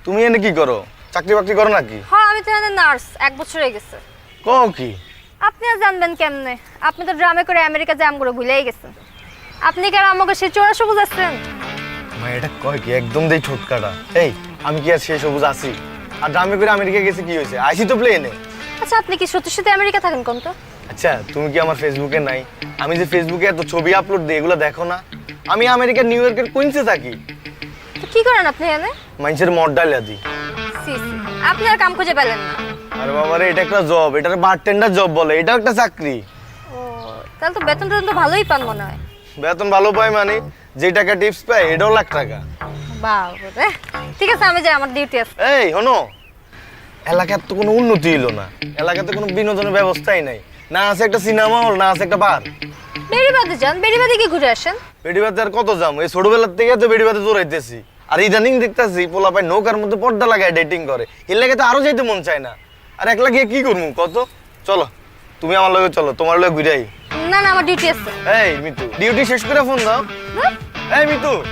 তুমি এনে কি করো? চাকরি বাকরি করো নাকি? হ্যাঁ আমি তো এখানে নার্স, 1 বছর হয়ে গেছে। কও কি? আপনি আর জানবেন কেমনে? আপনি তো ড্রামে করে আমেরিকা জাম করে ভুলেই গেছেন। আপনি কি আর আমাকে সেই চোরা সবুজ আসছেন? মা এটা কয় কি? একদম দেই ঠোটকাটা। এই আমি কি আর সেই সবুজ আছি? আর ড্রামে করে আমেরিকা গেছে কি হয়েছে? আইসি তো প্লেনে। আচ্ছা আপনি কি সত্যি সত্যি আমেরিকা থাকেন কোন তো? আচ্ছা তুমি কি আমার ফেসবুকে নাই? আমি যে ফেসবুকে এত ছবি আপলোড দিই এগুলো দেখো না? আমি আমেরিকার নিউ ইয়র্কের কুইন্সে থাকি। তো কি করেন আপনি এখানে? মানুষের মদ ডালিয়া দিই। সি সি, আপনি আর কাম খুঁজে পেলেন না। আরে বাবা রে, এটা একটা জব, এটার বারটেন্ডার জব বলে, এটাও একটা চাকরি। ও তাহলে তো বেতন টেতন তো ভালোই পান মনে হয়। বেতন ভালো পাই মানে যে টাকা টিপস পাই এটাও লাখ টাকা। বাবা, ঠিক আছে আমি যাই, আমার ডিউটি আছে। এই হনো, এলাকার তো কোনো উন্নতি হইলো না, এলাকাতে কোনো বিনোদনের ব্যবস্থাই নাই, না আছে একটা সিনেমা হল, না আছে একটা বার। বেড়িবাঁধে যান, বেড়িবাঁধে কি ঘুরে আসেন? বেড়িবাতে আর কত যাম, এই ছোটবেলার থেকে তো বেড়িবাতে দৌড়াইতেছি। আর ইদানিং দেখতেছি পোলা পাই নৌকার মধ্যে পর্দা লাগায় ডেটিং করে, এর লাগে তো আরো যাইতে মন চায় না। আর একলা গিয়ে কি করবো কত? চলো তুমি আমার লগে চলো, তোমার লগে ঘুরে আই। না না, আমার ডিউটি আছে। এই মিতু, ডিউটি শেষ করে ফোন দাও। এই মিতু।